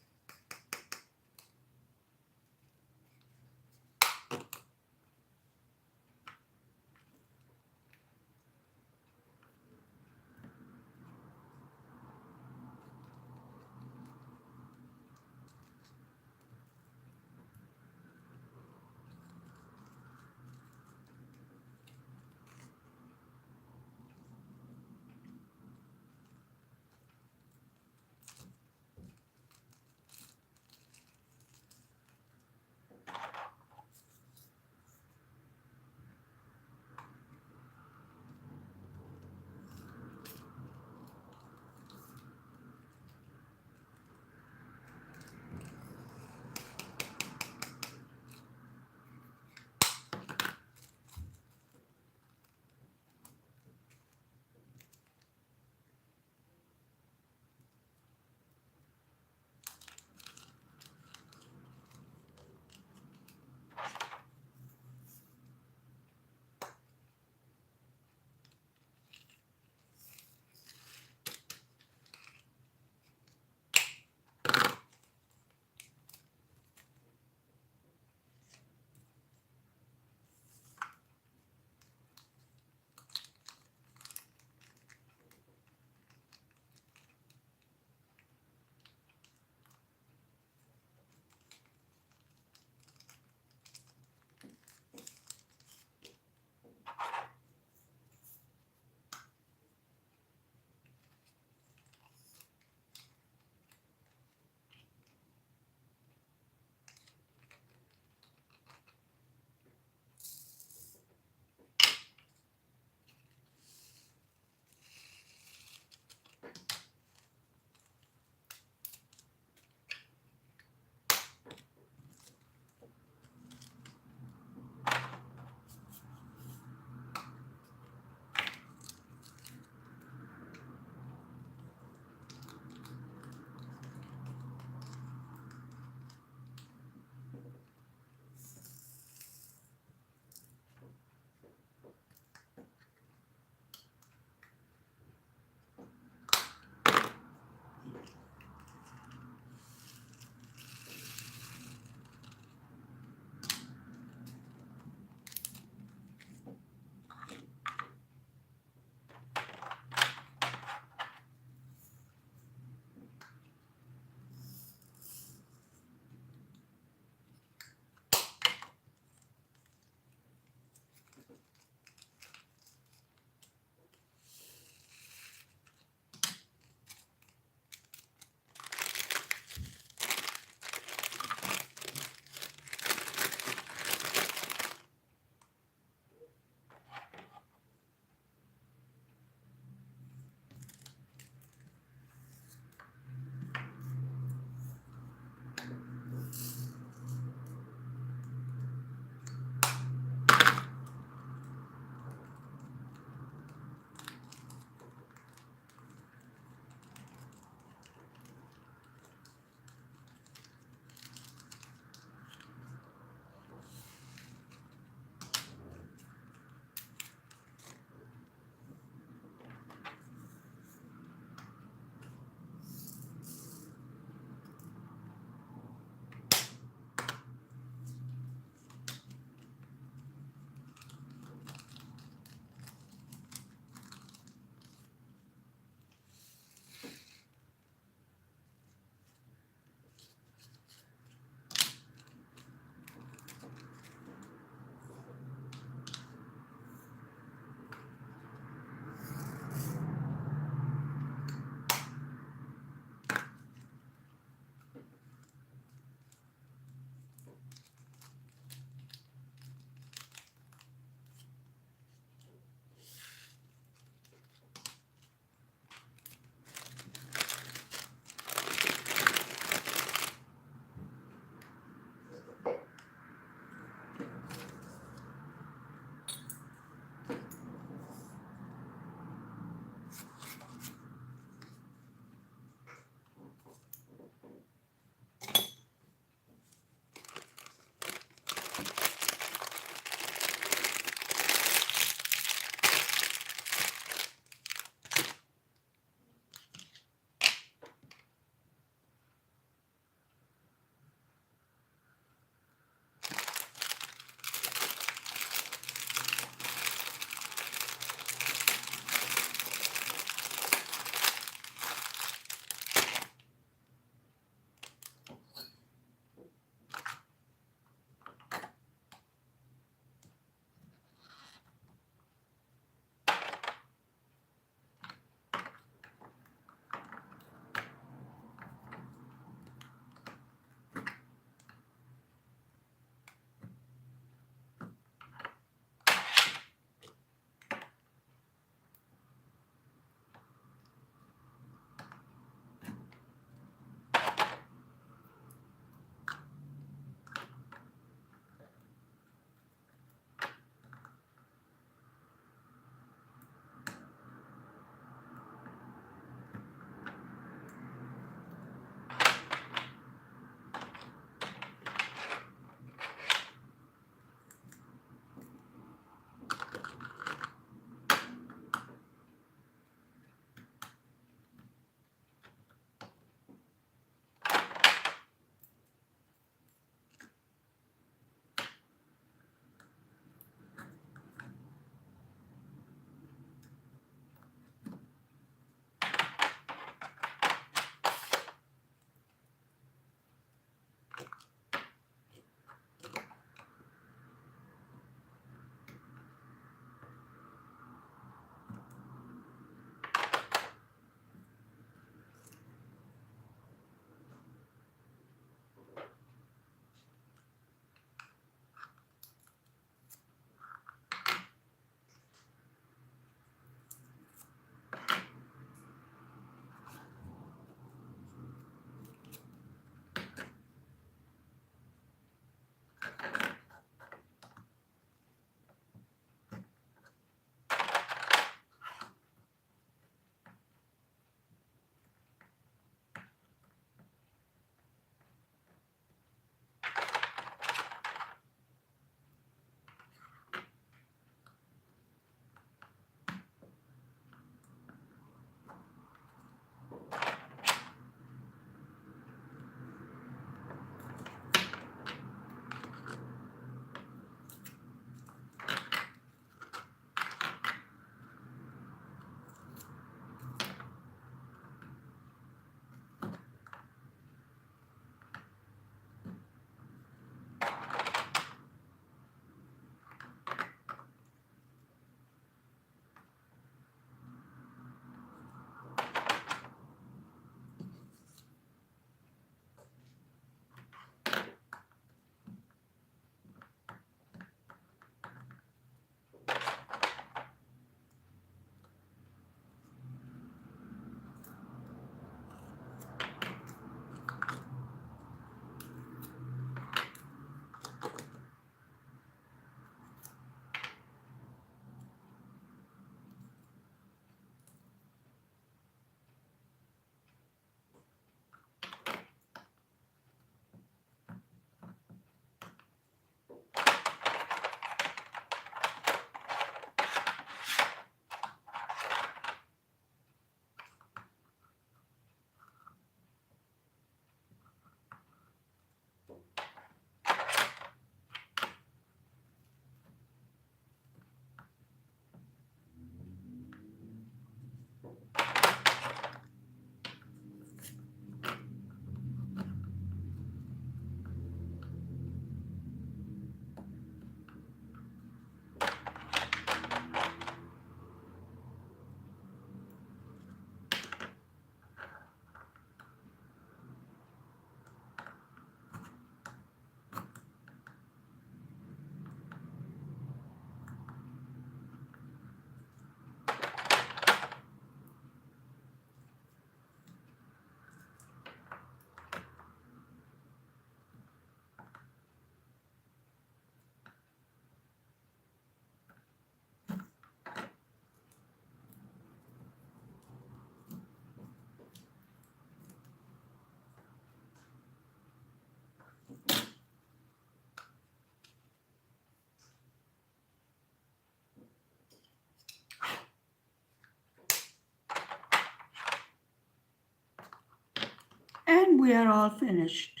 S1: And we are all finished.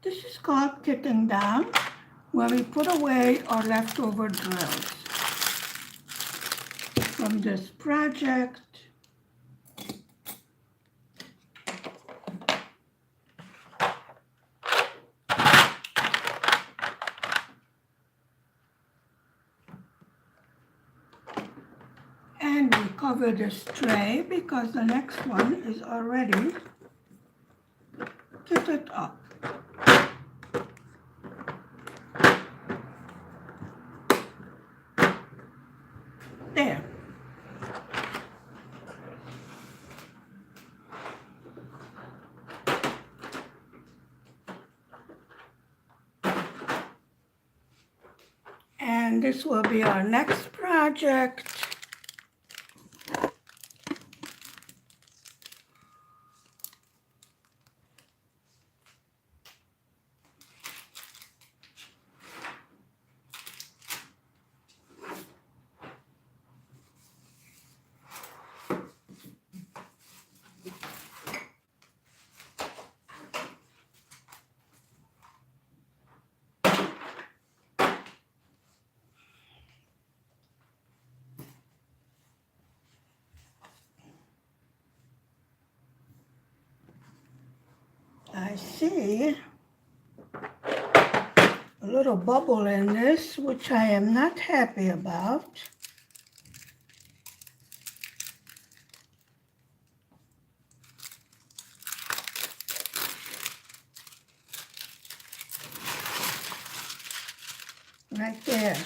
S1: This is called kitting down, where we put away our leftover drills from this project. And we cover this tray because the next one is already kitted up. There. And this will be our next project. I see a little bubble in this, which I am not happy about. Right there.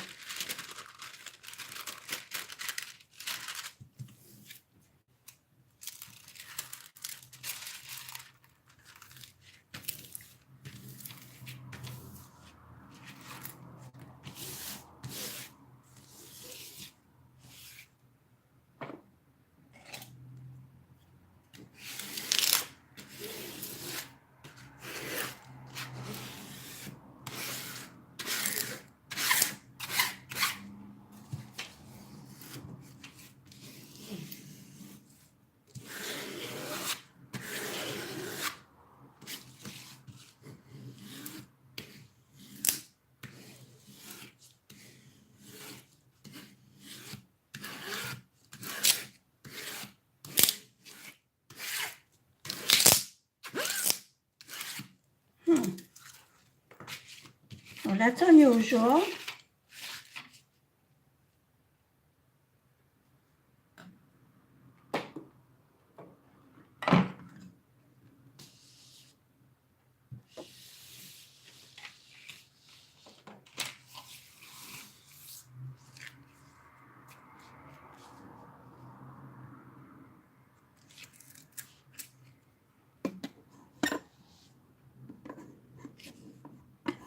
S1: Well, that's unusual.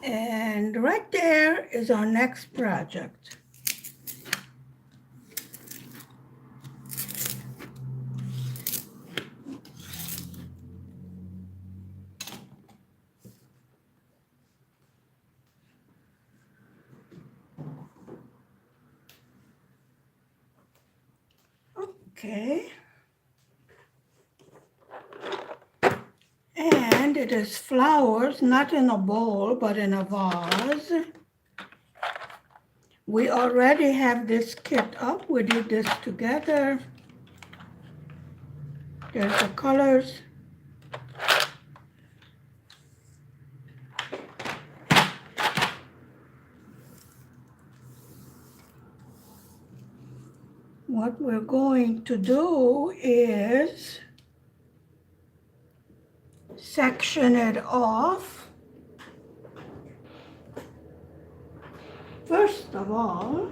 S1: And right there is our next project. Okay. And it is flowers, not in a bowl, but in a vase. We already have this kit up. We did this together. There's the colors. What we're going to do is section it off. First of all,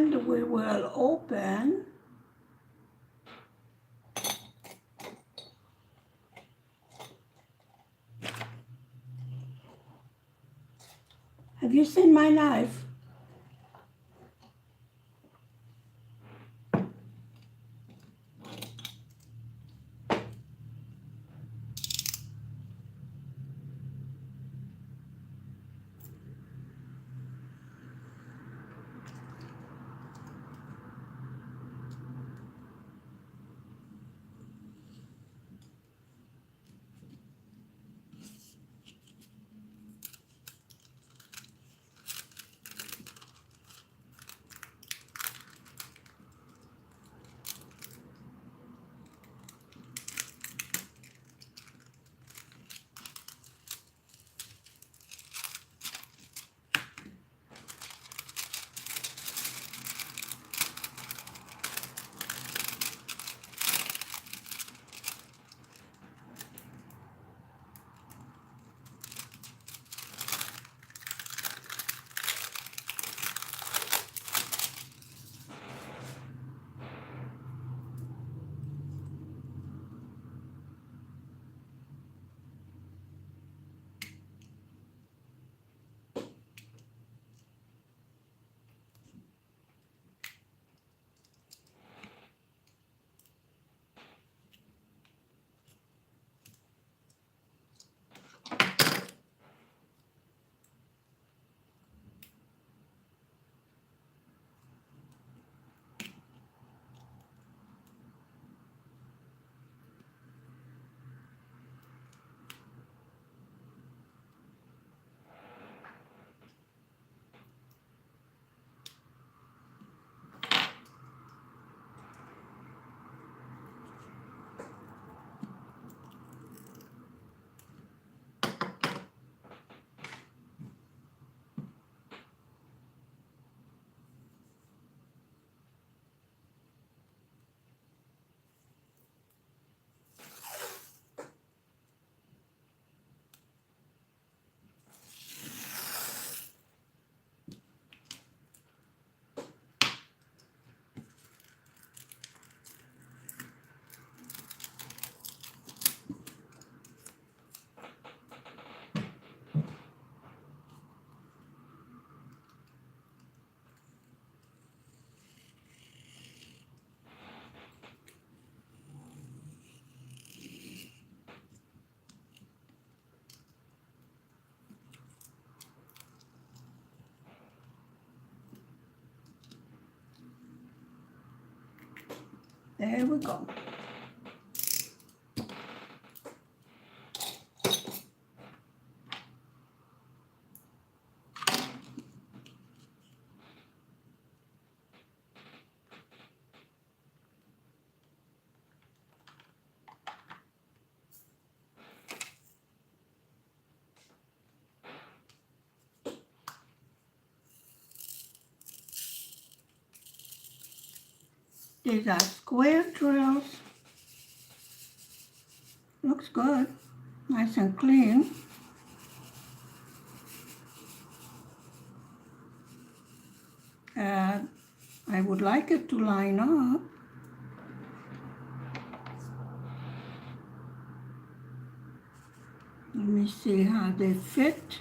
S1: and we will open Have you seen my knife? There we go. These are square drills. Looks good, nice and clean. I would like it to line up. Let me see how they fit.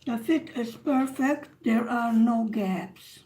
S1: The fit is perfect. There are no gaps.